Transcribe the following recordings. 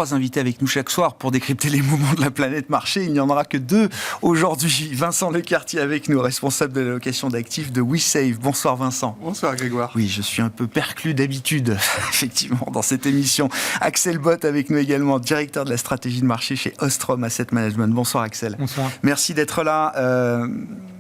3 invités avec nous chaque soir pour décrypter les mouvements de la planète marché. Il n'y en aura que 2 aujourd'hui. Vincent Lecartier avec nous, responsable de l'allocation d'actifs de WeSave. Bonsoir Vincent. Bonsoir Grégoire. Oui, je suis un peu perclus d'habitude, effectivement, dans cette émission. Axel Bott avec nous également, directeur de la stratégie de marché chez Ostrom Asset Management. Bonsoir Axel. Bonsoir. Merci d'être là.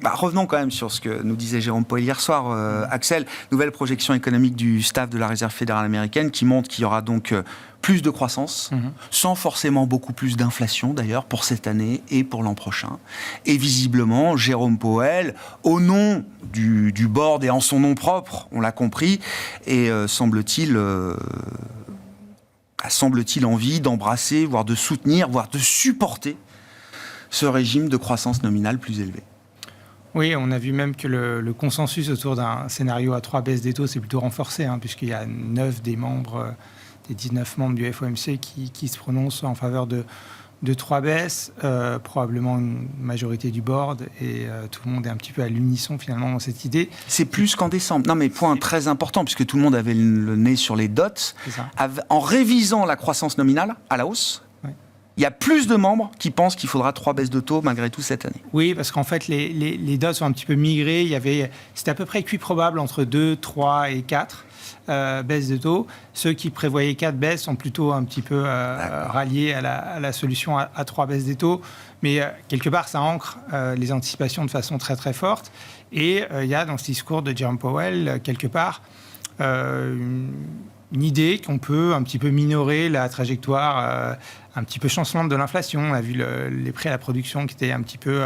Revenons quand même sur ce que nous disait Jérôme Powell hier soir. Axel, nouvelle projection économique du staff de la Réserve fédérale américaine qui montre qu'il y aura donc plus de croissance, sans forcément beaucoup plus d'inflation d'ailleurs pour cette année et pour l'an prochain. Et visiblement, Jérôme Powell, au nom du board et en son nom propre, on l'a compris, et semble-t-il envie d'embrasser, voire de soutenir, voire de supporter ce régime de croissance nominale plus élevé. Oui, on a vu même que le consensus autour d'un scénario à 3 baisses des taux s'est plutôt renforcé, puisqu'il y a 9 des membres, des 19 membres du FOMC qui se prononcent en faveur de 3 baisses, probablement une majorité du board, et tout le monde est un petit peu à l'unisson finalement dans cette idée. C'est plus qu'en décembre. Non mais point très important, puisque tout le monde avait le nez sur les dots, en révisant la croissance nominale à la hausse. Il y a plus de membres qui pensent qu'il faudra 3 baisses de taux malgré tout cette année. Oui, parce qu'en fait, les dots sont un petit peu migrés. C'était à peu près équiprobable entre 2, 3 et 4 baisses de taux. Ceux qui prévoyaient 4 baisses sont plutôt un petit peu ralliés à la solution à 3 baisses des taux. Mais quelque part, ça ancre les anticipations de façon très très forte. Et il y a dans ce discours de Jerome Powell, quelque part, une idée qu'on peut un petit peu minorer la trajectoire un petit peu chancelante de l'inflation. On a vu les prix à la production qui étaient un petit peu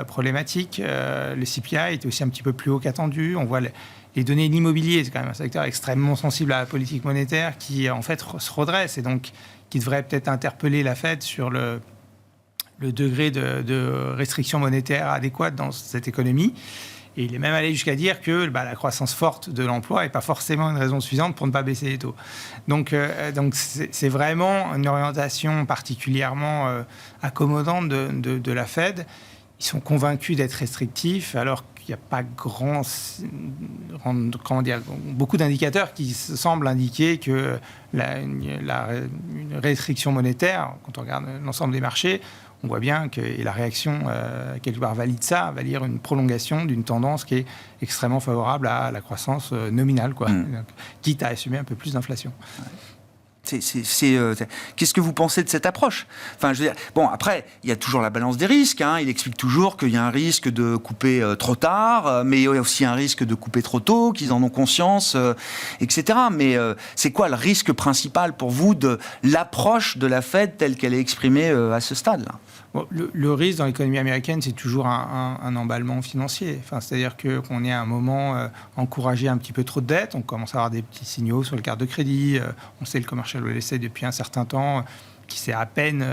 problématiques. Le CPI était aussi un petit peu plus haut qu'attendu. On voit les données de l'immobilier, c'est quand même un secteur extrêmement sensible à la politique monétaire qui en fait se redresse et donc qui devrait peut-être interpeller la Fed sur le degré de restriction monétaire adéquate dans cette économie. Et il est même allé jusqu'à dire que la croissance forte de l'emploi n'est pas forcément une raison suffisante pour ne pas baisser les taux. Donc c'est vraiment une orientation particulièrement accommodante de la Fed. Ils sont convaincus d'être restrictifs alors qu'il n'y a pas beaucoup d'indicateurs qui semblent indiquer que une restriction monétaire, quand on regarde l'ensemble des marchés, on voit bien que la réaction, quelque part, valide ça, va dire une prolongation d'une tendance qui est extrêmement favorable à la croissance nominale, donc, quitte à assumer un peu plus d'inflation. Qu'est-ce que vous pensez de cette approche ? Enfin, je veux dire, bon, après, il y a toujours la balance des risques. Il explique toujours qu'il y a un risque de couper trop tard, mais il y a aussi un risque de couper trop tôt, qu'ils en ont conscience, etc. Mais c'est quoi le risque principal pour vous de l'approche de la Fed telle qu'elle est exprimée à ce stade-là ? Bon, le risque dans l'économie américaine, c'est toujours un emballement financier. C'est-à-dire qu'on est à un moment encouragé un petit peu trop de dettes. On commence à avoir des petits signaux sur les cartes de crédit. On sait le commercial real estate depuis un certain temps qui s'est à peine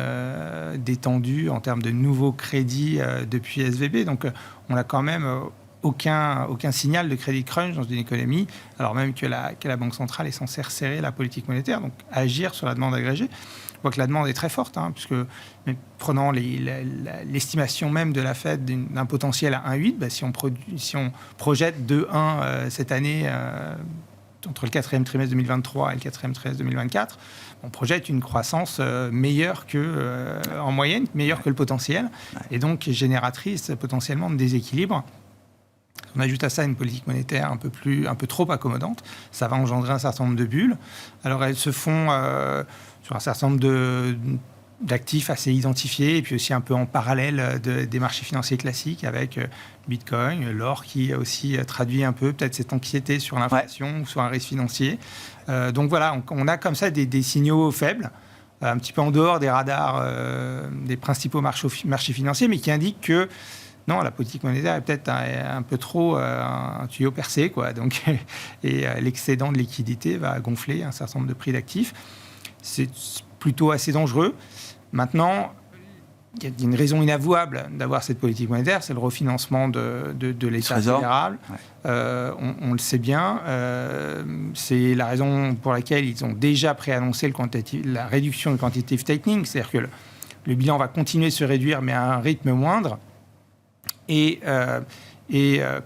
détendu en termes de nouveaux crédits depuis SVB. Donc, on n'a quand même aucun signal de crédit crunch dans une économie, alors même que la Banque centrale est censée resserrer la politique monétaire, donc agir sur la demande agrégée. On voit que la demande est très forte, puisque prenant l'estimation même de la Fed d'un potentiel à 1,8, si on projette 2,1 cette année, entre le 4e trimestre 2023 et le 4e trimestre 2024, on projette une croissance meilleure en moyenne, meilleure que le potentiel, et donc génératrice potentiellement de déséquilibre. On ajoute à ça une politique monétaire un peu trop accommodante. Ça va engendrer un certain nombre de bulles. Alors elles se font sur un certain nombre d'actifs assez identifiés et puis aussi un peu en parallèle des marchés financiers classiques avec Bitcoin, l'or qui aussi traduit un peu peut-être cette anxiété sur l'inflation ou sur un risque financier. Donc voilà, on a comme ça des signaux faibles, un petit peu en dehors des radars des principaux marchés financiers, mais qui indiquent que non, la politique monétaire est peut-être un peu trop un tuyau percé, Donc, et l'excédent de liquidité va gonfler un certain nombre de prix d'actifs. C'est plutôt assez dangereux. Maintenant, il y a une raison inavouable d'avoir cette politique monétaire, c'est le refinancement de l'État fédéral. On le sait bien. C'est la raison pour laquelle ils ont déjà préannoncé la réduction du quantitative tightening, c'est-à-dire que le bilan va continuer de se réduire, mais à un rythme moindre. Et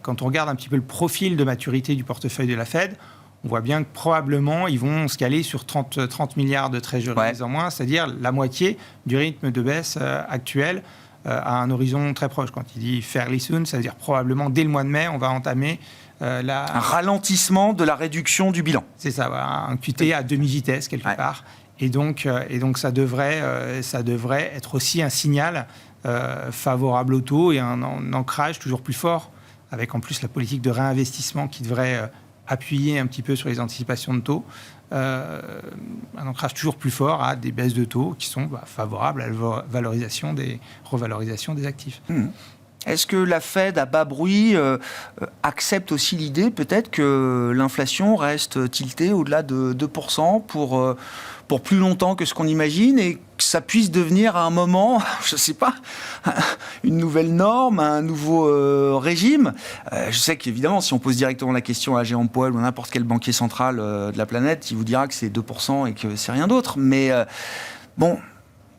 quand on regarde un petit peu le profil de maturité du portefeuille de la Fed, on voit bien que probablement, ils vont se caler sur 30 milliards de treasuries en moins, c'est-à-dire la moitié du rythme de baisse actuel à un horizon très proche. Quand il dit fairly soon, ça veut dire probablement dès le mois de mai, on va entamer un ralentissement de la réduction du bilan. C'est ça, voilà, un QT à demi-vitesse quelque part. Et donc ça devrait être aussi un signal favorable au taux et un ancrage toujours plus fort, avec en plus la politique de réinvestissement qui devrait appuyer un petit peu sur les anticipations de taux. Un ancrage toujours plus fort à des baisses de taux qui sont favorables à la revalorisation des actifs. Est-ce que la Fed, à bas bruit, accepte aussi l'idée peut-être que l'inflation reste tiltée au-delà de 2% pour plus longtemps que ce qu'on imagine et que ça puisse devenir à un moment, je ne sais pas, une nouvelle norme, un nouveau régime? Je sais qu'évidemment, si on pose directement la question à Jérôme Powell ou à n'importe quel banquier central de la planète, il vous dira que c'est 2% et que c'est rien d'autre. Mais bon...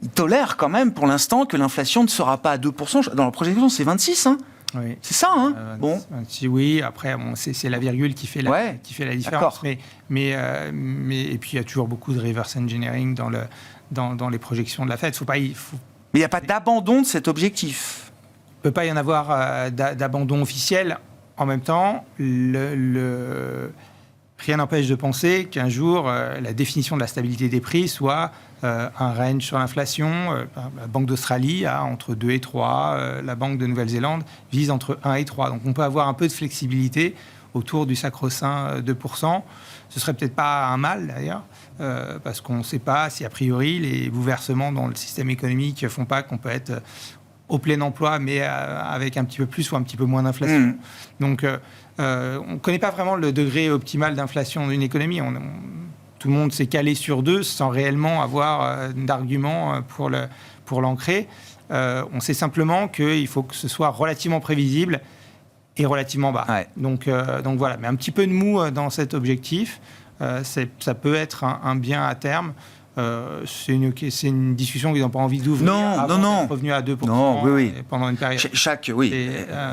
Il tolère quand même pour l'instant que l'inflation ne sera pas à 2%. Dans la projection, c'est 26. Oui. C'est ça, hein 26, oui, après, c'est la virgule qui fait la différence. Mais et puis, il y a toujours beaucoup de reverse engineering dans les projections de la Fed. Mais il n'y a pas d'abandon de cet objectif. Il ne peut pas y en avoir d'abandon officiel. En même temps, rien n'empêche de penser qu'un jour, la définition de la stabilité des prix soit un range sur l'inflation. La Banque d'Australie a entre 2 et 3. La Banque de Nouvelle-Zélande vise entre 1 et 3. Donc on peut avoir un peu de flexibilité autour du sacro-saint 2%. Ce ne serait peut-être pas un mal, d'ailleurs, parce qu'on ne sait pas si, a priori, les bouleversements dans le système économique ne font pas qu'on peut être au plein emploi, mais avec un petit peu plus ou un petit peu moins d'inflation. Donc, on ne connaît pas vraiment le degré optimal d'inflation d'une économie. Tout le monde s'est calé sur 2 sans réellement avoir d'argument pour l'ancrer. On sait simplement qu'il faut que ce soit relativement prévisible et relativement bas. Donc voilà, mais un petit peu de mou dans cet objectif, ça peut être un bien à terme. C'est une discussion qu'ils n'ont pas envie d'ouvrir avant d'être revenu à 2% pendant une période.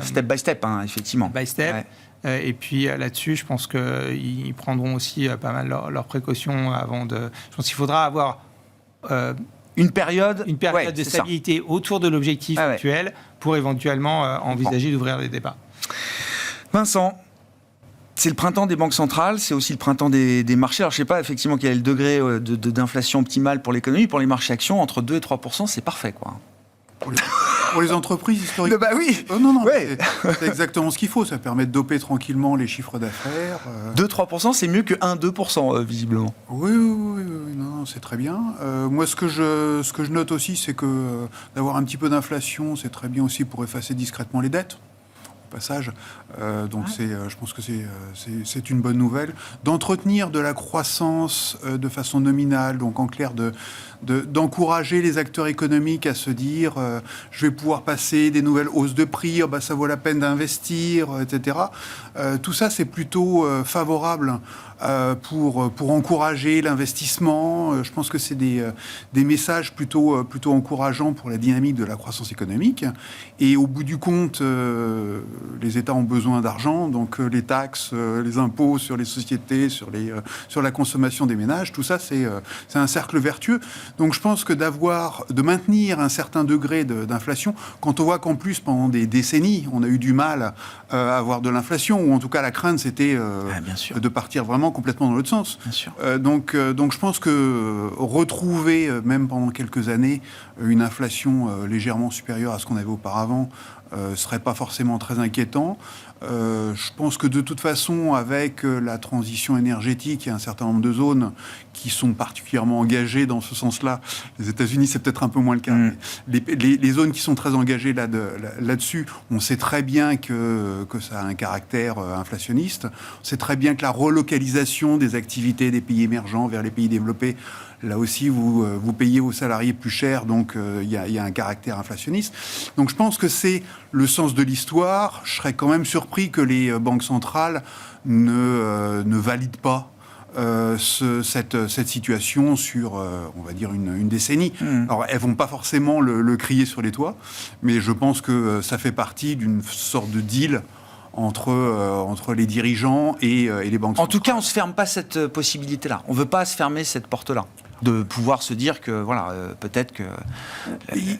Step by step, effectivement. Step by step. Et puis là-dessus, je pense qu'ils prendront aussi pas mal leurs précautions avant de... Je pense qu'il faudra avoir une période de stabilité autour de l'objectif actuel pour éventuellement envisager d'ouvrir les débats. Vincent, c'est le printemps des banques centrales, c'est aussi le printemps des marchés. Alors, je ne sais pas effectivement quel est le degré d'inflation optimale pour l'économie. Pour les marchés actions, entre 2 et 3%, c'est parfait, quoi. Pour les entreprises, historiquement. Bah oui. C'est exactement ce qu'il faut. Ça permet de doper tranquillement les chiffres d'affaires. 2-3%, c'est mieux que 1-2%, visiblement. Oui, non, c'est très bien. Moi, ce que je note aussi, c'est que d'avoir un petit peu d'inflation, c'est très bien aussi pour effacer discrètement les dettes. Passage. Je pense que c'est une bonne nouvelle. D'entretenir de la croissance de façon nominale, donc en clair, d'encourager les acteurs économiques à se dire je vais pouvoir passer des nouvelles hausses de prix, ça vaut la peine d'investir, etc. Tout ça, c'est plutôt favorable pour encourager l'investissement. Je pense que c'est des messages plutôt encourageants pour la dynamique de la croissance économique. Et au bout du compte, les États ont besoin d'argent, donc les taxes, les impôts sur les sociétés, sur la consommation des ménages, tout ça, c'est un cercle vertueux. Donc je pense que de maintenir un certain degré d'inflation, quand on voit qu'en plus, pendant des décennies, on a eu du mal à avoir de l'inflation, ou en tout cas la crainte, c'était de partir vraiment complètement dans l'autre sens. Donc je pense que retrouver, même pendant quelques années, une inflation légèrement supérieure à ce qu'on avait auparavant, serait pas forcément très inquiétant. Je pense que de toute façon, avec la transition énergétique, il y a un certain nombre de zones qui sont particulièrement engagées dans ce sens-là. Les États-Unis, c'est peut-être un peu moins le cas. Les zones qui sont très engagées là-dessus, on sait très bien que ça a un caractère inflationniste. On sait très bien que la relocalisation des activités des pays émergents vers les pays développés, là aussi, vous payez vos salariés plus cher, donc il y a un caractère inflationniste. Donc je pense que c'est le sens de l'histoire. Je serais quand même surpris que les banques centrales ne valident pas cette situation sur, on va dire, une décennie. Alors, elles vont pas forcément le crier sur les toits, mais je pense que ça fait partie d'une sorte de deal entre les dirigeants et les banques centrales. En tout cas, on ne se ferme pas cette possibilité-là. On ne veut pas se fermer cette porte-là. De pouvoir se dire que, peut-être que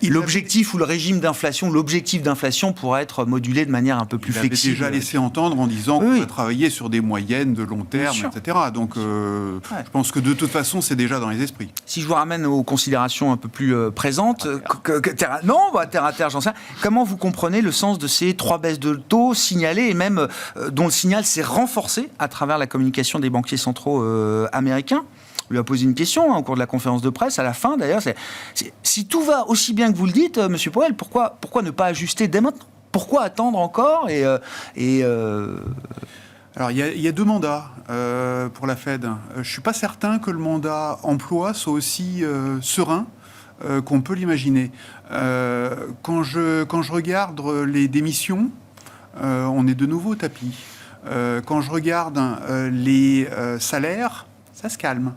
l'objectif ou le régime d'inflation, l'objectif d'inflation pourrait être modulé de manière un peu plus flexible. Il avait déjà laissé entendre en disant qu'on va travailler sur des moyennes de long terme, etc. Donc, je pense que de toute façon, c'est déjà dans les esprits. Si je vous ramène aux considérations un peu plus présentes, terre à terre, j'en sais rien. Comment vous comprenez le sens de ces 3 baisses de taux signalées et même dont le signal s'est renforcé à travers la communication des banquiers centraux américains? On lui a posé une question au cours de la conférence de presse, à la fin d'ailleurs. Si tout va aussi bien que vous le dites, Monsieur Powell, pourquoi ne pas ajuster dès maintenant? Pourquoi attendre encore Alors, il y a 2 mandats pour la Fed. Je ne suis pas certain que le mandat emploi soit aussi serein qu'on peut l'imaginer. Quand je regarde les démissions, on est de nouveau au tapis. Quand je regarde les salaires, ça se calme.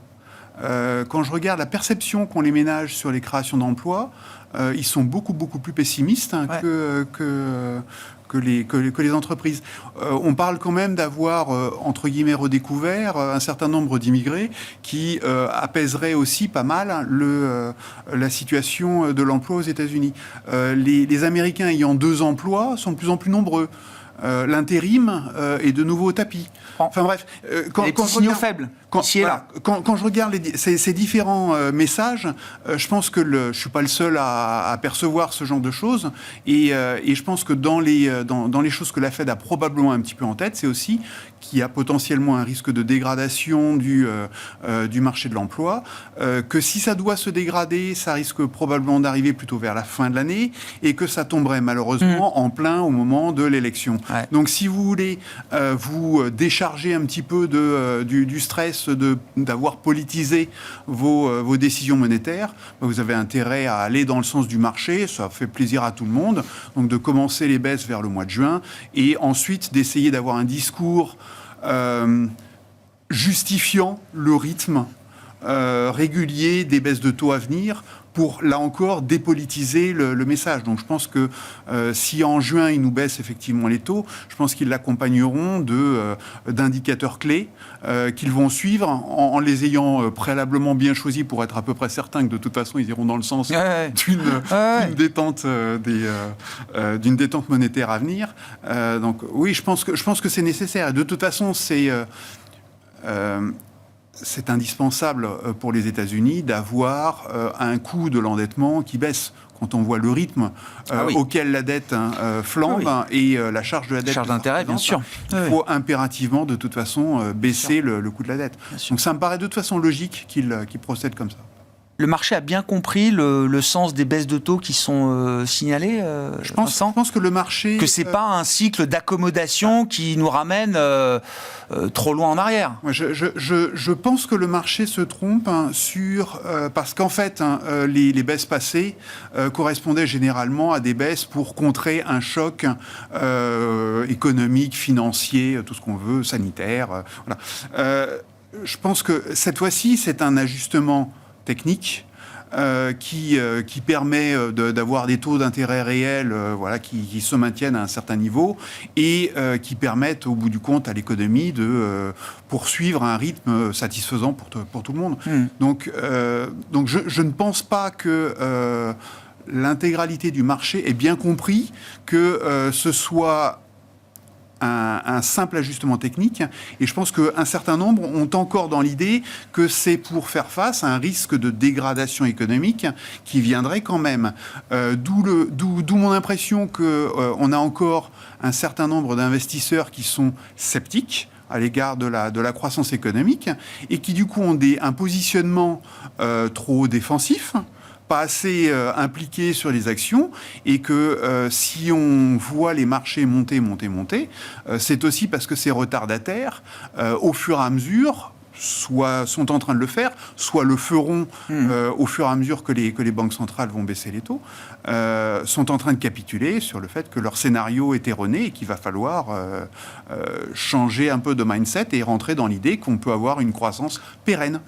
Quand je regarde la perception qu'ont les ménages sur les créations d'emplois, ils sont beaucoup plus pessimistes que les entreprises. On parle quand même d'avoir, entre guillemets, redécouvert un certain nombre d'immigrés qui apaiseraient aussi pas mal la situation de l'emploi aux États-Unis. Les Américains ayant 2 emplois sont de plus en plus nombreux. L'intérim est de nouveau au tapis. Enfin bref, quand je regarde faibles. Quand je regarde ces différents messages, je pense que je suis pas le seul à percevoir ce genre de choses. Et je pense que dans les choses que la Fed a probablement un petit peu en tête, c'est aussi qu'il y a potentiellement un risque de dégradation du marché de l'emploi, que si ça doit se dégrader, ça risque probablement d'arriver plutôt vers la fin de l'année, et que ça tomberait malheureusement en plein au moment de l'élection. Ouais. Donc si vous voulez vous décharger un petit peu du stress d'avoir politisé vos décisions monétaires, vous avez intérêt à aller dans le sens du marché, ça fait plaisir à tout le monde, donc de commencer les baisses vers le mois de juin, et ensuite d'essayer d'avoir un discours justifiant le rythme régulier des baisses de taux à venir pour, là encore, dépolitiser le message. Donc je pense que si en juin, ils nous baissent effectivement les taux, je pense qu'ils l'accompagneront d'indicateurs clés qu'ils vont suivre en les ayant préalablement bien choisis pour être à peu près certains que de toute façon, ils iront dans le sens d'une détente, d'une détente monétaire à venir. Donc oui, je pense que c'est nécessaire. Et de toute façon, c'est indispensable pour les États-Unis d'avoir un coût de l'endettement qui baisse. Quand on voit le rythme auquel la dette flambe et la charge de la dette... Charge d'intérêt, bien sûr. Il faut impérativement, de toute façon, baisser le coût de la dette. Donc ça me paraît de toute façon logique qu'il procède comme ça. Le marché a bien compris le sens des baisses de taux qui sont signalées, je pense que le marché... Que ce n'est pas un cycle d'accommodation qui nous ramène trop loin en arrière. Je pense que le marché se trompe parce qu'en fait, les baisses passées correspondaient généralement à des baisses pour contrer un choc économique, financier, tout ce qu'on veut, sanitaire. Voilà. Je pense que cette fois-ci, c'est un ajustement technique qui permet d'avoir des taux d'intérêt réels qui se maintiennent à un certain niveau et qui permettent au bout du compte à l'économie de poursuivre un rythme satisfaisant pour tout le monde. Donc je ne pense pas que l'intégralité du marché ait bien compris que ce soit un simple ajustement technique, et je pense qu'un certain nombre ont encore dans l'idée que c'est pour faire face à un risque de dégradation économique qui viendrait quand même. D'où mon impression qu'on a encore un certain nombre d'investisseurs qui sont sceptiques à l'égard de la croissance économique et qui du coup ont un positionnement trop défensif, pas assez impliqués sur les actions, et que si on voit les marchés monter, c'est aussi parce que ces retardataires, au fur et à mesure, soit sont en train de le faire, soit le feront au fur et à mesure que les banques centrales vont baisser les taux, sont en train de capituler sur le fait que leur scénario est erroné et qu'il va falloir changer un peu de mindset et rentrer dans l'idée qu'on peut avoir une croissance pérenne.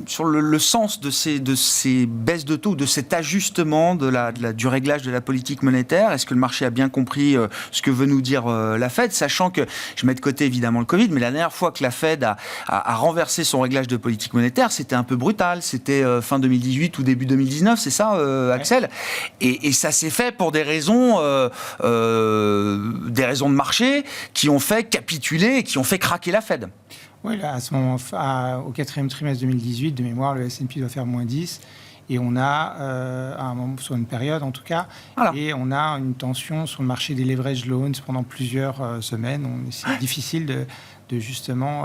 sur le sens de ces baisses de taux, de cet ajustement du réglage de la politique monétaire. Est-ce que le marché a bien compris ce que veut nous dire la Fed, sachant que, je mets de côté évidemment le Covid, mais la dernière fois que la Fed a renversé son réglage de politique monétaire, c'était un peu brutal. C'était fin 2018 ou début 2019, c'est ça, Axel ? Et ça s'est fait pour des raisons de marché qui ont fait capituler et qui ont fait craquer la Fed. Oui, là, à ce moment, au quatrième trimestre 2018, de mémoire, le S&P doit faire moins 10. Et on a, à un moment, sur une période en tout cas, voilà. Et on a une tension sur le marché des leverage loans pendant plusieurs semaines. C'est difficile de justement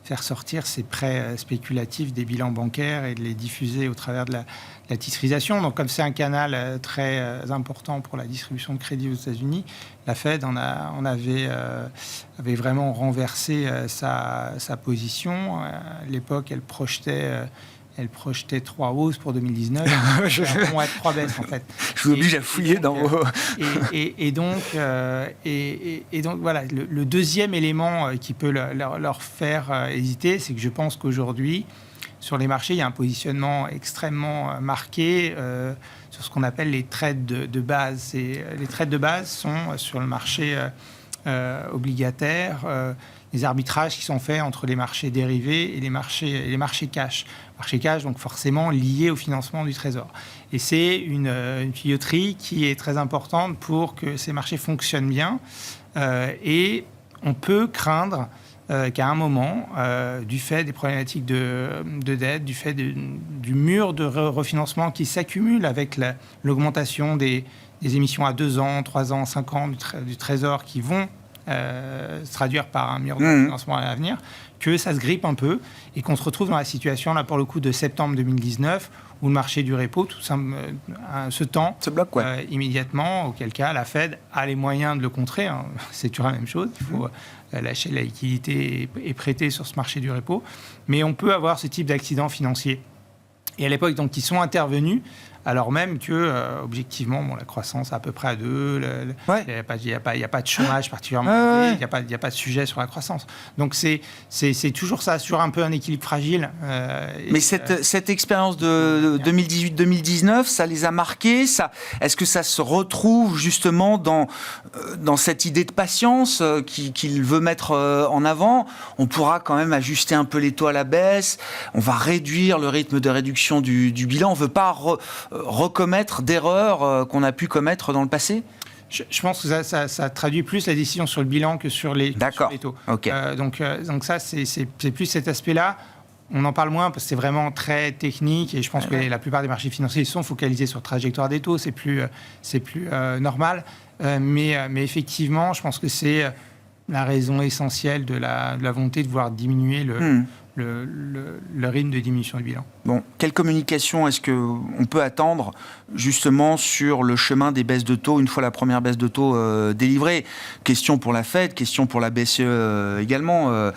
faire sortir ces prêts spéculatifs des bilans bancaires et de les diffuser au travers de la titrisation. Donc, comme c'est un canal très important pour la distribution de crédit aux États-Unis, la Fed avait vraiment renversé sa position. À l'époque, elle projetait 3 hausses pour 2019. On va être 3 baisses, en fait. Je vous oblige à fouiller dans vos... Et donc, voilà, le deuxième élément qui peut leur faire hésiter, c'est que je pense qu'aujourd'hui, sur les marchés, il y a un positionnement extrêmement marqué sur ce qu'on appelle les trades de base. Les trades de base sont sur le marché obligataire, les arbitrages qui sont faits entre les marchés dérivés et les marchés cash. Marché cash, donc forcément lié au financement du Trésor. Et c'est une tuyauterie qui est très importante pour que ces marchés fonctionnent bien. Et on peut craindre qu'à un moment, du fait des problématiques de dette, du fait du mur de refinancement qui s'accumule avec l'augmentation des émissions à 2 ans, 3 ans, 5 ans du Trésor qui vont se traduire par un mur de financement à l'avenir, que ça se grippe un peu et qu'on se retrouve dans la situation, là pour le coup, de septembre 2019, où le marché du repo se tend immédiatement, auquel cas la Fed a les moyens de le contrer. Hein. C'est toujours la même chose, il faut lâcher la liquidité et prêter sur ce marché du repo. Mais on peut avoir ce type d'accidents financiers. Et à l'époque, donc, ils sont intervenus, alors même que, objectivement, la croissance est à peu près à 2, il n'y a pas de chômage particulièrement, il n'y a pas de sujet sur la croissance. Donc, c'est toujours ça, sur un peu un équilibre fragile. Mais cette expérience de 2018-2019, ça les a marqués. Est-ce que ça se retrouve justement dans cette idée de patience qu'il veut mettre en avant ? On pourra quand même ajuster un peu les taux à la baisse, on va réduire le rythme de réduction du bilan, on ne veut pas recommettre d'erreurs qu'on a pu commettre dans le passé ? Je pense que ça traduit plus la décision sur le bilan que sur les taux. Okay. Donc ça, c'est plus cet aspect-là. On en parle moins parce que c'est vraiment très technique et je pense que la plupart des marchés financiers sont focalisés sur la trajectoire des taux. C'est plus normal. Mais effectivement, je pense que c'est la raison essentielle de la volonté de vouloir diminuer le rythme de diminution du bilan. Bon, quelle communication est-ce qu'on peut attendre justement sur le chemin des baisses de taux une fois la première baisse de taux délivrée ? Question pour la Fed, question pour la BCE également.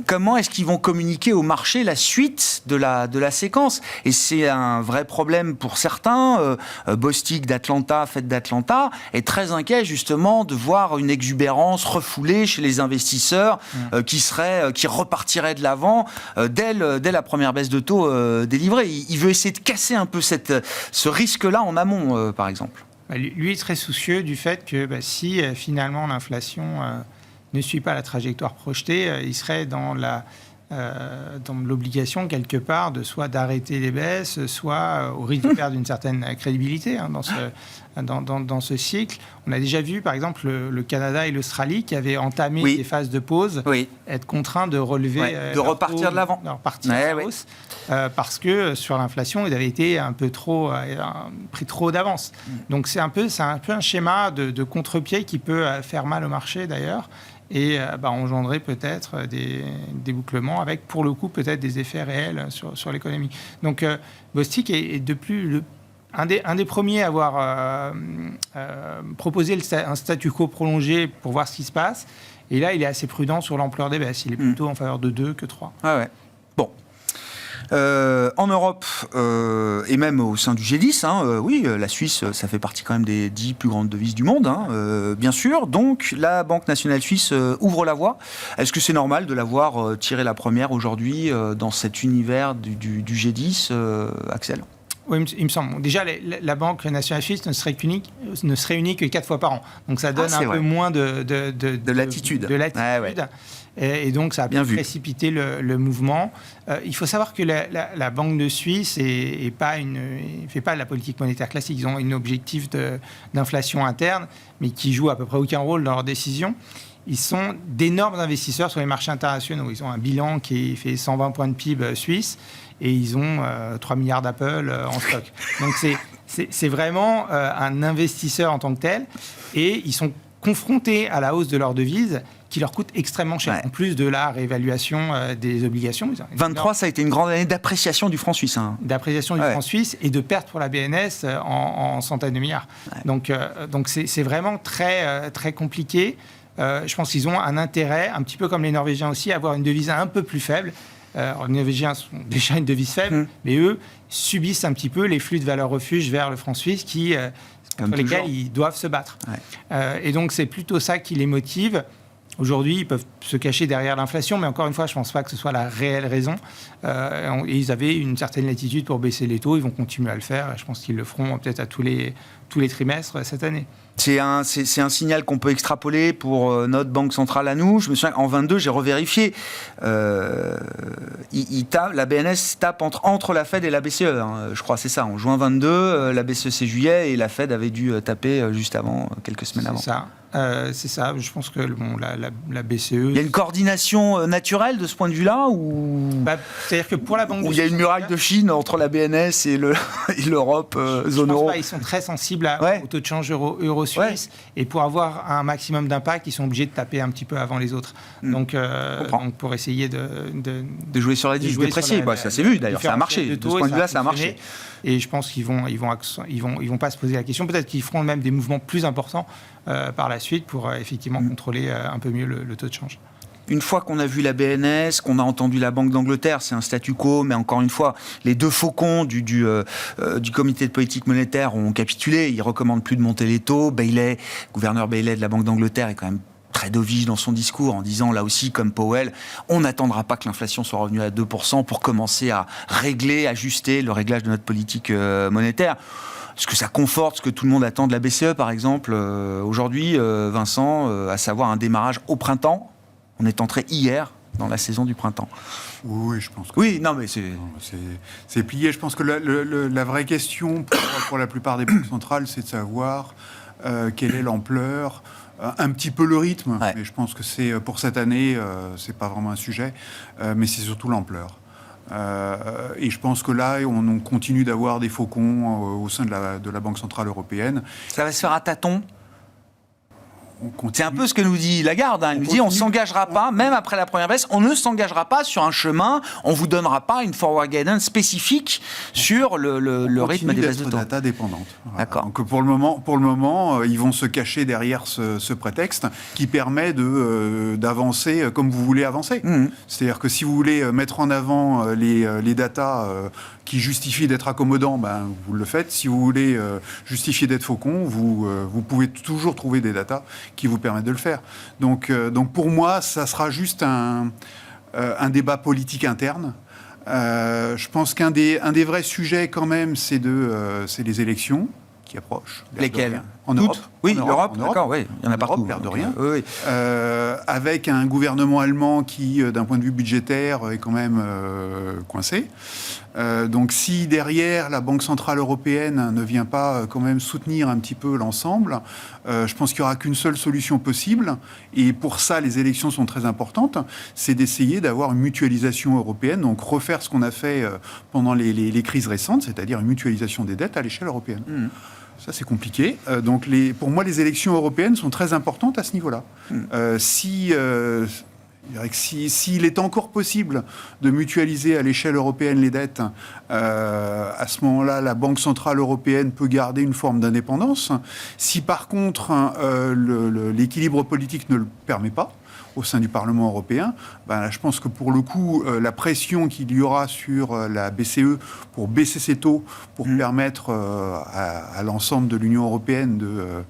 Comment est-ce qu'ils vont communiquer au marché la suite de la séquence ? Et c'est un vrai problème pour certains. Bostic d'Atlanta, Fed d'Atlanta, est très inquiet justement de voir une exubérance refoulée chez les investisseurs qui repartiraient de l'avant dès la première baisse de taux délivrée. Il veut essayer de casser un peu ce risque-là en amont, par exemple. Lui est très soucieux du fait que si finalement l'inflation ne suit pas la trajectoire projetée, il serait dans l'obligation quelque part de soit d'arrêter les baisses, soit au risque de perdre une certaine crédibilité dans ce cycle. On a déjà vu, par exemple, le Canada et l'Australie qui avaient entamé des phases de pause, être contraints de relever... de repartir de l'avant. De repartir de la hausse, parce que sur l'inflation, ils avaient été un peu trop... pris trop d'avance. Donc c'est un peu un schéma de contre-pied qui peut faire mal au marché, d'ailleurs, et engendrer peut-être des débouclements avec, pour le coup, peut-être des effets réels sur l'économie. Donc, Bostic est un des premiers à avoir proposé un statu quo prolongé pour voir ce qui se passe. Et là, il est assez prudent sur l'ampleur des baisses. Il est plutôt en faveur de 2 que 3. Ah ouais. Bon. En Europe, et même au sein du G10, oui, la Suisse, ça fait partie quand même des 10 plus grandes devises du monde, bien sûr. Donc, la Banque nationale suisse ouvre la voie. Est-ce que c'est normal de l'avoir tiré la première aujourd'hui dans cet univers du G10, Axel ? Oui, il me semble. Déjà, la Banque nationale suisse ne serait réunie que 4 fois par an. Donc, ça donne peu moins de latitude. Ouais. Et donc, ça a bien précipité le mouvement. Il faut savoir que la Banque de Suisse ne fait pas de la politique monétaire classique. Ils ont un objectif d'inflation interne, mais qui joue à peu près aucun rôle dans leurs décisions. Ils sont d'énormes investisseurs sur les marchés internationaux. Ils ont un bilan qui fait 120 points de PIB suisse et ils ont 3 milliards d'Apple en stock. Donc, c'est vraiment un investisseur en tant que tel. Et ils sont confrontés à la hausse de leur devise qui leur coûte extrêmement cher, en plus de la réévaluation des obligations. 23, ça a été une grande année d'appréciation du franc suisse. D'appréciation du franc suisse et de perte pour la BNS en centaines de milliards. Ouais. Donc c'est vraiment très, très compliqué. Je pense qu'ils ont un intérêt, un petit peu comme les Norvégiens aussi, à avoir une devise un peu plus faible. Les Norvégiens sont déjà une devise faible, mais eux subissent un petit peu les flux de valeurs refuge vers le franc suisse contre lesquels ils doivent se battre. Ouais. Et donc c'est plutôt ça qui les motive. Aujourd'hui, ils peuvent se cacher derrière l'inflation, mais encore une fois, je ne pense pas que ce soit la réelle raison. Et ils avaient une certaine latitude pour baisser les taux, ils vont continuer à le faire. Je pense qu'ils le feront peut-être à tous les trimestres cette année. C'est un signal qu'on peut extrapoler pour notre banque centrale à nous. Je me souviens qu'en 22, j'ai revérifié. La BNS tape entre la Fed et la BCE. Je crois que c'est ça. En juin 22, la BCE c'est juillet et la Fed avait dû taper juste avant, quelques semaines avant. C'est ça. Je pense que la BCE... Il y a une coordination naturelle de ce point de vue-là c'est-à-dire que pour la Banque de Suisse... il y a une muraille de Chine entre la BNS et l'Europe, zone euro. Ils sont très sensibles au taux de change euro-suisse. Et pour avoir un maximum d'impact, ils sont obligés de taper un petit peu avant les autres. Donc pour essayer de jouer sur la devise dépréciée. Ça s'est vu d'ailleurs, ça a marché. De ce point de vue-là, ça a marché. Et je pense qu'ils vont pas se poser la question. Peut-être qu'ils feront même des mouvements plus importants par la suite pour effectivement contrôler un peu mieux le taux de change. Une fois qu'on a vu la BNS, qu'on a entendu la Banque d'Angleterre, c'est un statu quo, mais encore une fois, les deux faucons du comité de politique monétaire ont capitulé. Ils recommandent plus de monter les taux. Gouverneur Bailey de la Banque d'Angleterre est quand même très dovish dans son discours en disant, là aussi, comme Powell, on n'attendra pas que l'inflation soit revenue à 2% pour commencer à ajuster le réglage de notre politique monétaire. Est-ce que ça conforte ce que tout le monde attend de la BCE, par exemple, aujourd'hui, Vincent, à savoir un démarrage au printemps? On est entré hier dans la saison du printemps. Oui, je pense que... Oui, non, mais c'est plié. Je pense que la vraie question pour la plupart des banques centrales, c'est de savoir quelle est l'ampleur, un petit peu le rythme. Ouais. Mais je pense que pour cette année, c'est pas vraiment un sujet, mais c'est surtout l'ampleur. Et je pense que là, on continue d'avoir des faucons au sein de la Banque centrale européenne. Ça va se faire à tâtons? C'est un peu ce que nous dit Lagarde. Elle nous dit on ne s'engagera pas, même après la première baisse, on ne s'engagera pas sur un chemin, on ne vous donnera pas une forward guidance spécifique sur le rythme des baisses de taux. Data dépendante. Voilà. D'accord. Donc pour le moment, ils vont se cacher derrière ce prétexte qui permet d'avancer comme vous voulez avancer. Mmh. C'est-à-dire que si vous voulez mettre en avant les datas qui justifient d'être accommodants, vous le faites. Si vous voulez justifier d'être faucon, vous pouvez toujours trouver des datas qui vous permettent de le faire. Donc pour moi, ça sera juste un débat politique interne. Je pense qu'un des vrais sujets quand même, c'est les élections qui approchent. Lesquelles? En Europe. Oui, l'Europe, d'accord, oui. Il y en a partout. L'air de rien. Oui. Avec un gouvernement allemand qui, d'un point de vue budgétaire, est quand même coincé. Donc si derrière la Banque centrale européenne ne vient pas quand même soutenir un petit peu l'ensemble, je pense qu'il n'y aura qu'une seule solution possible. Et pour ça, les élections sont très importantes. C'est d'essayer d'avoir une mutualisation européenne, donc refaire ce qu'on a fait pendant les crises récentes, c'est-à-dire une mutualisation des dettes à l'échelle européenne. Mmh. Ça, c'est compliqué. Donc, pour moi, les élections européennes sont très importantes à ce niveau-là. Si Je dirais que s'il est encore possible de mutualiser à l'échelle européenne les dettes, à ce moment-là, la Banque centrale européenne peut garder une forme d'indépendance. Si par contre, l'équilibre politique ne le permet pas, au sein du Parlement européen, là, je pense que pour le coup, la pression qu'il y aura sur la BCE pour baisser ses taux, pour permettre à l'ensemble de l'Union européenne de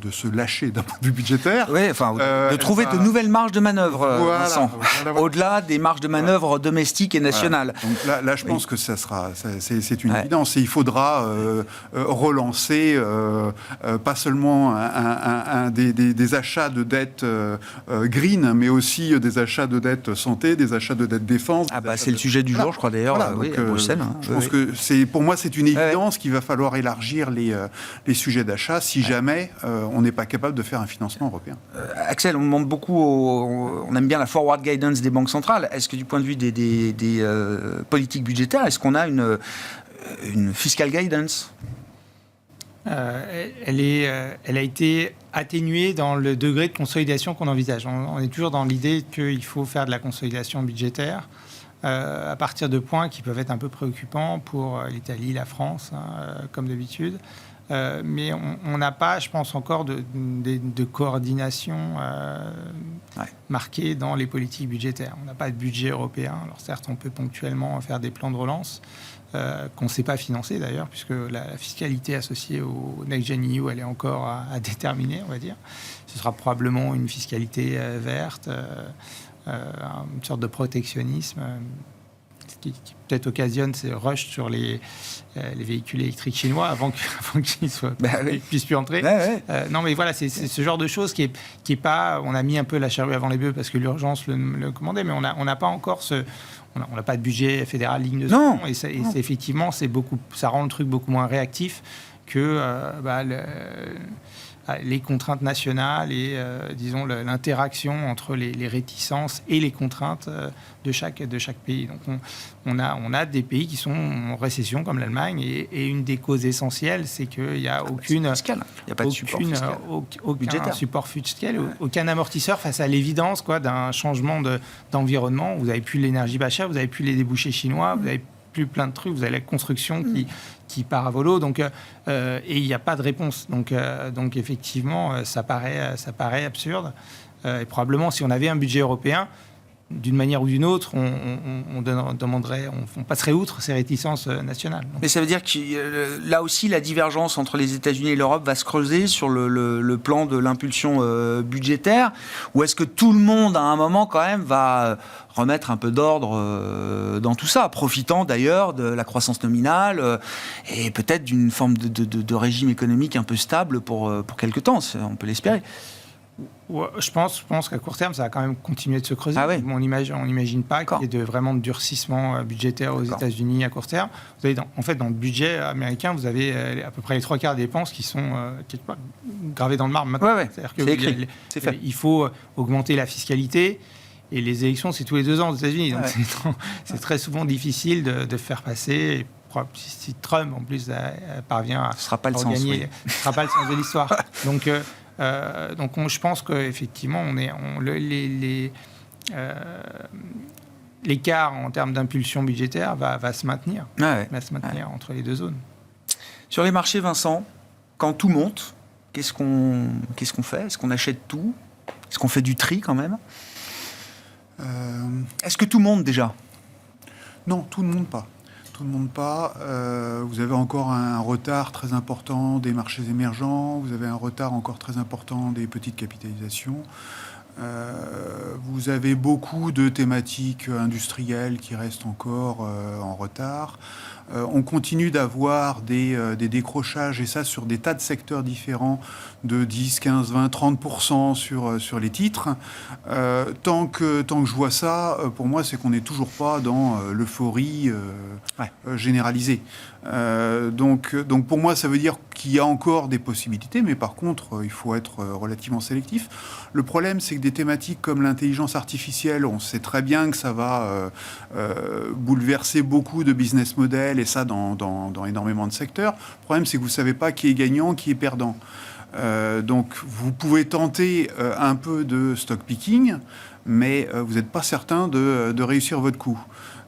se lâcher d'un point de vue budgétaire. Oui, enfin, de trouver de nouvelles marges de manœuvre, Vincent, au-delà des marges de manœuvre domestiques et nationales. Donc là, je pense que c'est une évidence. Et il faudra relancer pas seulement des achats de dettes green, mais aussi des achats de dettes santé, des achats de dettes défense. C'est le sujet du jour, je crois d'ailleurs, à Bruxelles. Je pense que pour moi, c'est une évidence qu'il va falloir élargir les sujets d'achat si jamais on n'est pas capable de faire un financement européen. Axel, on demande beaucoup, on aime bien la forward guidance des banques centrales. Est-ce que du point de vue des politiques budgétaires, est-ce qu'on a une fiscal guidance ? Elle a été atténuée dans le degré de consolidation qu'on envisage. On est toujours dans l'idée qu'il faut faire de la consolidation budgétaire à partir de points qui peuvent être un peu préoccupants pour l'Italie, la France, comme d'habitude. Mais on n'a pas, je pense, encore de coordination marquée dans les politiques budgétaires. On n'a pas de budget européen. Alors certes, on peut ponctuellement faire des plans de relance qu'on ne sait pas financer d'ailleurs, puisque la fiscalité associée au Next Gen EU, elle est encore à déterminer, on va dire. Ce sera probablement une fiscalité verte, une sorte de protectionnisme qui peut-être occasionne ces rushs sur les véhicules électriques chinois avant qu'ils puissent plus entrer. Non, mais voilà, c'est ce genre de choses qui est pas... On a mis un peu la charrue avant les bœufs parce que l'urgence le commandait, mais on n'a pas encore on n'a pas de budget fédéral ligne de non. Non. Et effectivement, ça rend le truc beaucoup moins réactif que les contraintes nationales et, disons, l'interaction entre les réticences et les contraintes de chaque pays. Donc, on a des pays qui sont en récession, comme l'Allemagne, et une des causes essentielles, c'est qu'il n'y a aucun support fiscal, aucun amortisseur face à l'évidence d'un changement d'environnement. Vous n'avez plus l'énergie pas chère, vous n'avez plus les débouchés chinois, vous n'avez plus plein de trucs, vous avez la construction qui part à volo, et il n'y a pas de réponse. Donc effectivement, ça paraît absurde. Et probablement, si on avait un budget européen, d'une manière ou d'une autre, on passerait outre ces réticences nationales. Mais ça veut dire que là aussi, la divergence entre les États-Unis et l'Europe va se creuser sur le plan de l'impulsion budgétaire, ou est-ce que tout le monde, à un moment, quand même, va remettre un peu d'ordre dans tout ça, profitant d'ailleurs de la croissance nominale et peut-être d'une forme de régime économique un peu stable pour quelque temps, on peut l'espérer. Je pense qu'à court terme, ça va quand même continuer de se creuser. On n'imagine pas qu'il y ait vraiment de durcissement budgétaire aux États-Unis à court terme. Vous avez dans le budget américain, vous avez à peu près les 3/4 des dépenses qui sont gravées dans le marbre maintenant. C'est-à-dire que c'est fait. Il faut augmenter la fiscalité. Et les élections, c'est tous les 2 ans aux États-Unis. Donc c'est très souvent difficile de faire passer. Si Trump, en plus, parvient à gagner, ce ne sera pas le sens de l'histoire. Donc je pense qu'effectivement, l'écart en termes d'impulsion budgétaire va se maintenir, entre les deux zones. Sur les marchés, Vincent, quand tout monte, qu'est-ce qu'on fait ? Est-ce qu'on achète tout ? Est-ce qu'on fait du tri quand même ? Est-ce que tout monte déjà ? Non, tout ne monte pas. Tout ne monte pas. Vous avez encore un retard très important des marchés émergents. Vous avez un retard encore très important des petites capitalisations. Vous avez beaucoup de thématiques industrielles qui restent encore en retard. On continue d'avoir des décrochages, et ça sur des tas de secteurs différents, de 10, 15, 20, 30% sur les titres. Tant que je vois ça, pour moi, c'est qu'on n'est toujours pas dans l'euphorie généralisée. Donc pour moi, ça veut dire qu'il y a encore des possibilités, mais par contre, il faut être relativement sélectif. Le problème, c'est que des thématiques comme l'intelligence artificielle, on sait très bien que ça va bouleverser beaucoup de business models, et ça dans énormément de secteurs. Le problème, c'est que vous ne savez pas qui est gagnant, qui est perdant. Donc vous pouvez tenter un peu de stock picking, mais vous n'êtes pas certain de réussir votre coup.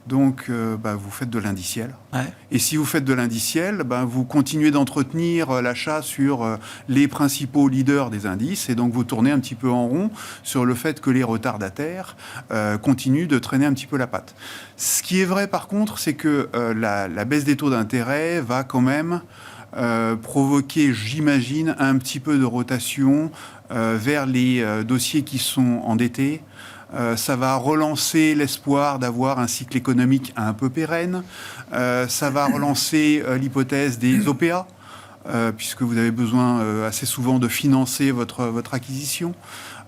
Donc, vous faites de l'indiciel. Ouais. Et si vous faites de l'indiciel, vous continuez d'entretenir l'achat sur les principaux leaders des indices. Et donc, vous tournez un petit peu en rond sur le fait que les retardataires continuent de traîner un petit peu la patte. Ce qui est vrai, par contre, c'est que la baisse des taux d'intérêt va quand même provoquer, j'imagine, un petit peu de rotation vers les dossiers qui sont endettés. Ça va relancer l'espoir d'avoir un cycle économique un peu pérenne. Ça va relancer l'hypothèse des OPA, puisque vous avez besoin assez souvent de financer votre acquisition.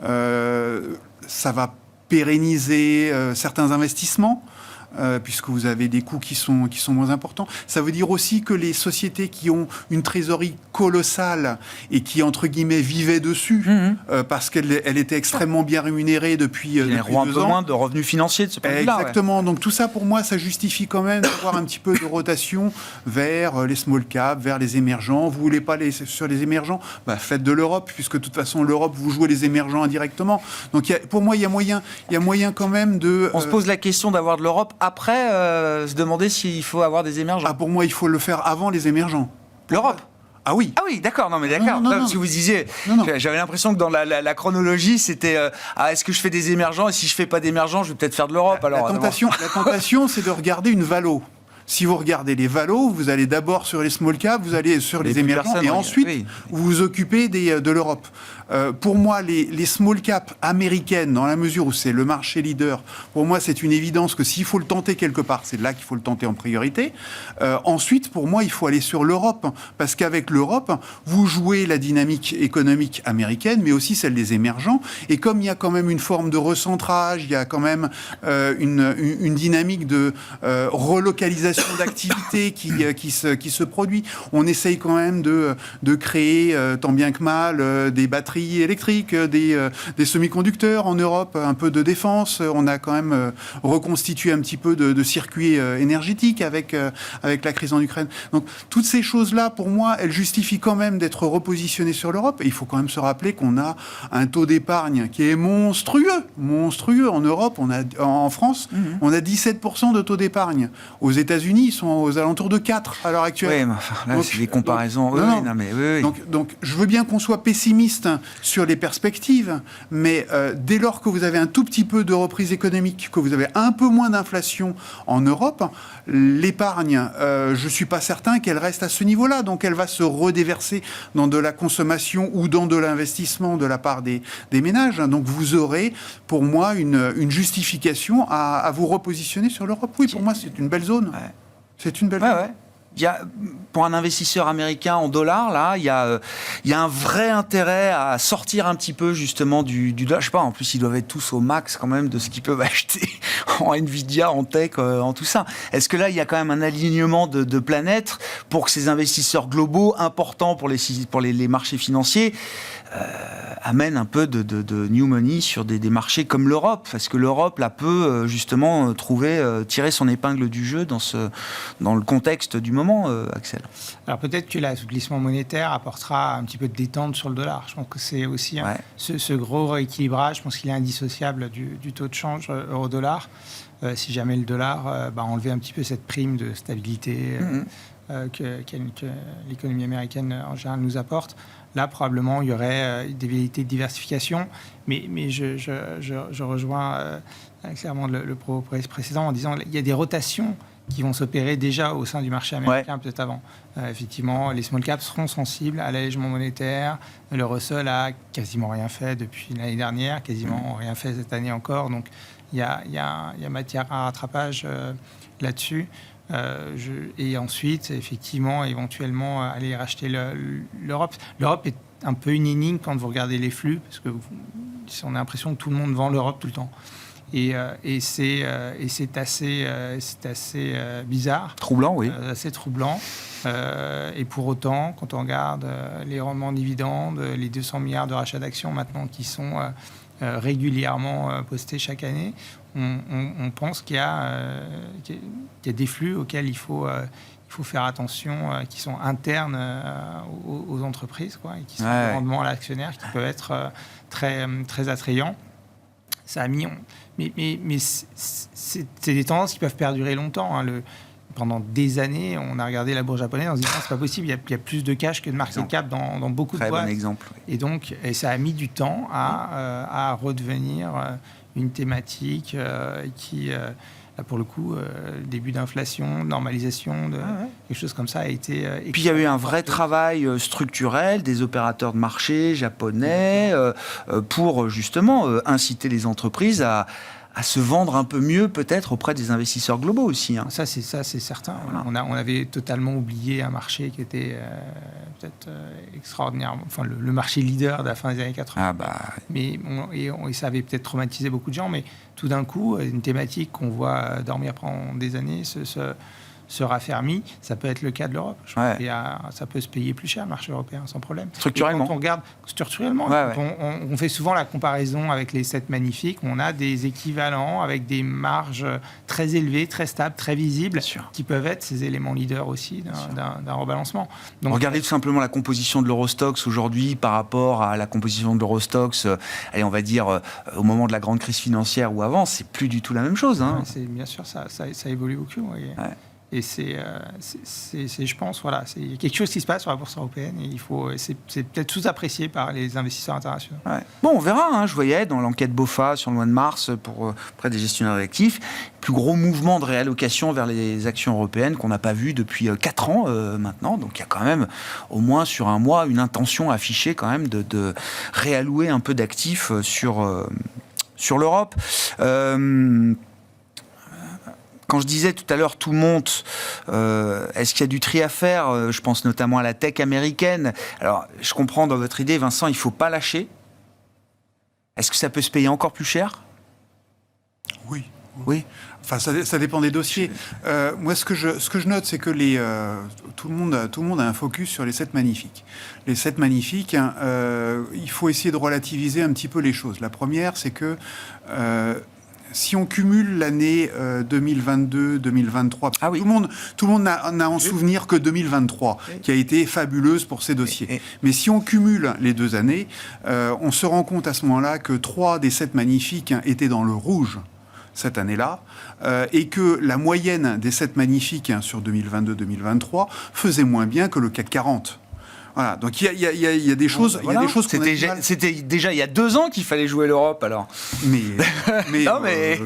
Ça va pérenniser certains investissements. Puisque vous avez des coûts qui sont moins importants. Ça veut dire aussi que les sociétés qui ont une trésorerie colossale et qui, entre guillemets, vivaient dessus, parce qu'elle était extrêmement bien rémunérée depuis 2 ans. Un peu moins de revenus financiers de ce point de vue-là. Exactement. Ouais. Donc tout ça, pour moi, ça justifie quand même d'avoir un petit peu de rotation vers les small caps, vers les émergents. Vous voulez pas sur les émergents, faites de l'Europe, puisque de toute façon, l'Europe, vous jouez les émergents indirectement. Donc pour moi, il y a moyen quand même de... On se pose la question d'avoir de l'Europe après se demander s'il faut avoir des émergents. Pour moi, il faut le faire avant les émergents. L'Europe ? Ah oui. Ah oui, d'accord. Non, mais d'accord. Non, parce que vous disiez, j'avais l'impression que dans la chronologie, c'était est-ce que je fais des émergents et si je fais pas d'émergents, je vais peut-être faire de l'Europe. La tentation, c'est de regarder une valo. Si vous regardez les valos, vous allez d'abord sur les small caps, vous allez sur les émergents et ensuite vous vous occupez de l'Europe. Pour moi, les small caps américaines, dans la mesure où c'est le marché leader, pour moi, c'est une évidence que s'il faut le tenter quelque part, c'est là qu'il faut le tenter en priorité. Ensuite, pour moi, il faut aller sur l'Europe, parce qu'avec l'Europe, vous jouez la dynamique économique américaine, mais aussi celle des émergents. Et comme il y a quand même une forme de recentrage, il y a quand même une dynamique de relocalisation d'activités qui se produit. On essaye quand même de créer, tant bien que mal, des batteries électriques, des semi-conducteurs en Europe, un peu de défense. On a quand même reconstitué un petit peu de circuits énergétiques avec la crise en Ukraine. Donc, toutes ces choses-là, pour moi, elles justifient quand même d'être repositionnées sur l'Europe. Et il faut quand même se rappeler qu'on a un taux d'épargne qui est monstrueux. En Europe, en France, on a 17% de taux d'épargne. Aux États-Unis, ils sont aux alentours de 4 à l'heure actuelle. Oui, mais enfin, là, c'est des comparaisons. Oui. Donc, je veux bien qu'on soit pessimiste sur les perspectives, mais dès lors que vous avez un tout petit peu de reprise économique, que vous avez un peu moins d'inflation en Europe, l'épargne, je ne suis pas certain qu'elle reste à ce niveau-là. Donc, elle va se redéverser dans de la consommation ou dans de l'investissement de la part des ménages. Donc, vous aurez, pour moi, une justification à vous repositionner sur l'Europe. Oui, pour moi, c'est une belle zone. Ouais. C'est une belle zone. Ouais. Pour un investisseur américain en dollars, là, il y a un vrai intérêt à sortir un petit peu justement du dollar. Je sais pas, en plus, ils doivent être tous au max quand même de ce qu'ils peuvent acheter en Nvidia, en tech, en tout ça. Est-ce que là, il y a quand même un alignement de planètes pour que ces investisseurs globaux importants pour les marchés financiers amènent un peu de new money sur des marchés comme l'Europe, parce que l'Europe là peut justement tirer son épingle du jeu dans le contexte du moment, Axel. Alors peut-être que l'assouplissement monétaire apportera un petit peu de détente sur le dollar. Je pense que c'est aussi ce gros rééquilibrage, je pense qu'il est indissociable du taux de change euro-dollar. Si jamais le dollar enlever un petit peu cette prime de stabilité que l'économie américaine en général nous apporte. Là, probablement, il y aurait des velléités de diversification, mais je rejoins clairement le propos précédent en disant qu'il y a des rotations qui vont s'opérer déjà au sein du marché américain, peut-être avant. Effectivement, les small caps seront sensibles à l'allègement monétaire. Le Russell a quasiment rien fait depuis l'année dernière, quasiment rien fait cette année encore. Donc, il y a matière à rattrapage là-dessus. Et ensuite, effectivement, éventuellement, aller racheter l'Europe. L'Europe est un peu une énigme quand vous regardez les flux, parce que on a l'impression que tout le monde vend l'Europe tout le temps. Et c'est assez bizarre. Troublant, oui. Assez troublant. Et pour autant, quand on regarde les rendements en dividendes, les 200 milliards de rachats d'actions maintenant qui sont régulièrement postés chaque année, on pense qu'il y a des flux auxquels il faut faut faire attention, qui sont internes aux entreprises, quoi, et qui sont de rendement à l'actionnaire, qui peuvent être très, très attrayants. Ça a mis... Mais c'est des tendances qui peuvent perdurer longtemps. Hein. Pendant des années, on a regardé la bourse japonaise en se disant c'est pas possible, il y a plus de cash que de market cap dans beaucoup de boîtes. Très bon exemple. Oui. Et ça a mis du temps à redevenir une thématique qui, là pour le coup, début d'inflation, normalisation, quelque chose comme ça a été... Puis il y a eu un vrai travail structurel des opérateurs de marché japonais pour justement inciter les entreprises à se vendre un peu mieux peut-être auprès des investisseurs globaux aussi. Hein. Ça c'est certain. Voilà. On avait totalement oublié un marché qui était peut-être extraordinaire. Enfin, le marché leader de la fin des années 80. Ah bah... Mais ça avait peut-être traumatisé beaucoup de gens, mais tout d'un coup, une thématique qu'on voit dormir pendant des années se raffermit. Ça peut être le cas de l'Europe. Je pense qu'il ça peut se payer plus cher, le marché européen, sans problème. Structurellement. Et quand on regarde structurellement, on fait souvent la comparaison avec les 7 magnifiques. On a des équivalents avec des marges très élevées, très stables, très visibles, qui peuvent être ces éléments leaders aussi d'un rebalancement. Donc, regardez tout simplement la composition de l'Eurostoxx aujourd'hui par rapport à la composition de l'Eurostoxx, allez, on va dire, au moment de la grande crise financière ou avant, c'est plus du tout la même chose. Hein. Bien sûr, ça évolue beaucoup. Et c'est, je pense, voilà, c'est quelque chose qui se passe sur la bourse européenne et c'est peut-être sous-apprécié par les investisseurs internationaux. Ouais. Bon, on verra. Hein, je voyais dans l'enquête BofA sur le mois de mars auprès des gestionnaires d'actifs, plus gros mouvement de réallocation vers les actions européennes qu'on n'a pas vu depuis 4 ans maintenant. Donc il y a quand même, au moins sur un mois, une intention affichée quand même de réallouer un peu d'actifs sur l'Europe. Quand je disais tout à l'heure tout monte, est-ce qu'il y a du tri à faire ? Je pense notamment à la tech américaine. Alors, je comprends dans votre idée, Vincent, il ne faut pas lâcher. Est-ce que ça peut se payer encore plus cher ? Oui. Enfin, ça dépend des dossiers. Moi, ce que je note, c'est que tout le monde a un focus sur les 7 magnifiques. Les 7 magnifiques, il faut essayer de relativiser un petit peu les choses. La première, c'est que... si on cumule l'année 2022-2023, tout le monde n'a en souvenir que 2023, qui a été fabuleuse pour ces dossiers. Mais si on cumule les 2 années, on se rend compte à ce moment-là que 3 des 7 magnifiques étaient dans le rouge cette année-là, et que la moyenne des 7 magnifiques sur 2022-2023 faisait moins bien que le CAC 40. Voilà, donc il y a des choses. Voilà. Il y a des choses c'était déjà il y a 2 ans qu'il fallait jouer l'Europe, alors. Mais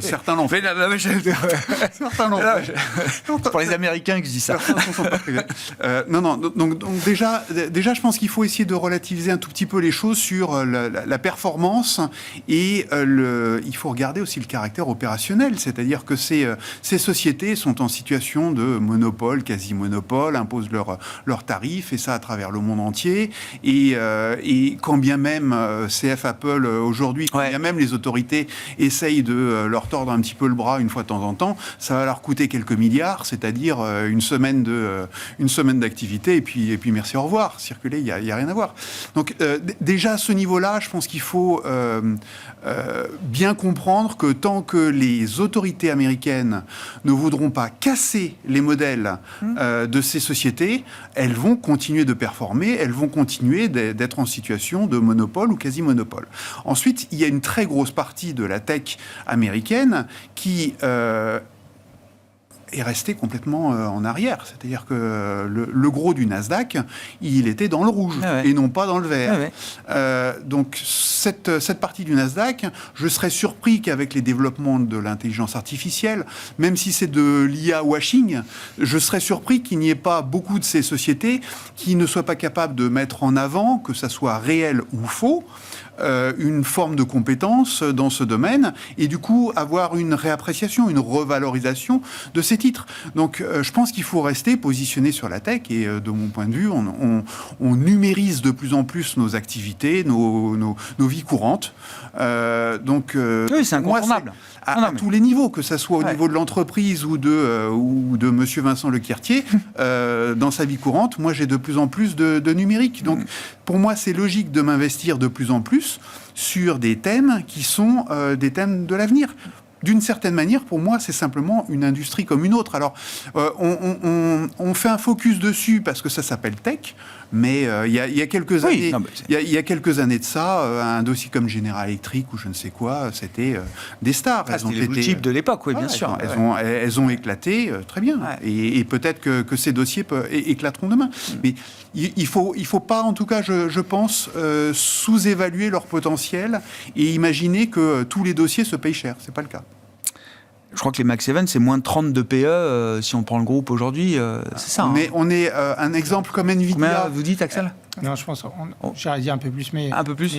certains l'ont fait. Certains l'ont fait. C'est pour les Américains que je dis ça. Donc déjà, je pense qu'il faut essayer de relativiser un tout petit peu les choses sur la performance et il faut regarder aussi le caractère opérationnel, c'est-à-dire que ces sociétés sont en situation de monopole, quasi-monopole, imposent leurs tarifs et ça à travers le monde entier, et quand bien même CF Apple aujourd'hui, quand bien même les autorités essayent de leur tordre un petit peu le bras une fois de temps en temps, ça va leur coûter quelques milliards, c'est-à-dire une semaine d'activité, et puis merci, au revoir, circuler, il y a rien à voir. Donc déjà à ce niveau-là, je pense qu'il faut bien comprendre que tant que les autorités américaines ne voudront pas casser les modèles de ces sociétés, elles vont continuer de performer, elles vont continuer d'être en situation de monopole ou quasi-monopole. Ensuite, il y a une très grosse partie de la tech américaine qui est resté complètement en arrière. C'est-à-dire que le gros du Nasdaq, il était dans le rouge et non pas dans le vert. Donc cette partie du Nasdaq, je serais surpris qu'avec les développements de l'intelligence artificielle, même si c'est de l'IA washing, je serais surpris qu'il n'y ait pas beaucoup de ces sociétés qui ne soient pas capables de mettre en avant, que ça soit réel ou faux, une forme de compétence dans ce domaine et du coup avoir une réappréciation, une revalorisation de ces titres. Donc je pense qu'il faut rester positionné sur la tech et de mon point de vue, on numérise de plus en plus nos activités, nos vies courantes. Oui, c'est incontournable. À tous les niveaux, que ce soit au niveau de l'entreprise ou de monsieur Vincent Lequertier, dans sa vie courante, moi j'ai de plus en plus de numérique. Donc pour moi c'est logique de m'investir de plus en plus sur des thèmes qui sont des thèmes de l'avenir. d'une certaine manière, pour moi, c'est simplement une industrie comme une autre. Alors, on fait un focus dessus parce que ça s'appelle tech, mais il y a quelques années, il y a quelques années de ça, un dossier comme General Electric ou je ne sais quoi, c'était des stars. Elles ont été les blue chips de l'époque, oui, bien sûr. Elles ont éclaté, très bien. Ouais. Et peut-être que ces dossiers éclateront demain. Mais il faut pas, en tout cas, je pense, sous-évaluer leur potentiel et imaginer que tous les dossiers se payent cher. C'est pas le cas. Je crois que les Max 7, c'est moins de 30 de PE si on prend le groupe aujourd'hui. C'est ça. On est un exemple comme Nvidia. Combien vous dites, Axel? Non, je pense, j'aurais dit un peu plus, mais... Un peu plus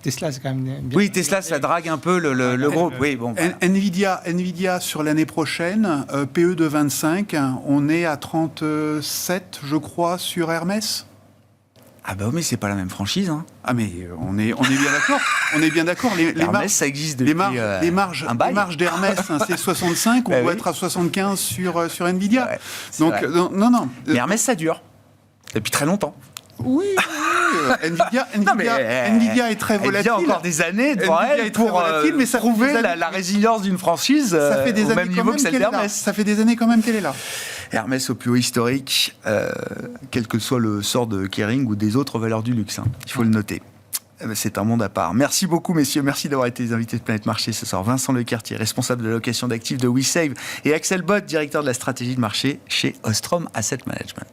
Tesla, c'est quand même bien... Oui, Tesla, ça drague un peu le groupe. Oui, bon, voilà. Nvidia, sur l'année prochaine, PE de 25, on est à 37, je crois, sur Hermès. Ah bah mais c'est pas la même franchise. Hein. Ah mais on est bien d'accord. On est bien d'accord. Hermès, ça existe depuis les marges d'Hermès, c'est 65. On doit être à 75 sur Nvidia. Ouais, donc non. Mais Hermès, ça dure depuis très longtemps. Oui. Nvidia est très volatile. Il y a encore des années devant elle pour prouver la résilience d'une franchise au même niveau que celle d'Hermès. Ça fait des années quand même qu'elle est là. Hermès au plus haut historique, quel que soit le sort de Kering ou des autres valeurs du luxe. Hein. Il faut le noter. C'est un monde à part. Merci beaucoup, messieurs. Merci d'avoir été les invités de Planète Marché ce soir. Vincent Lecartier, responsable de l'allocation d'actifs de WeSave, et Axel Bott, directeur de la stratégie de marché chez Ostrom Asset Management.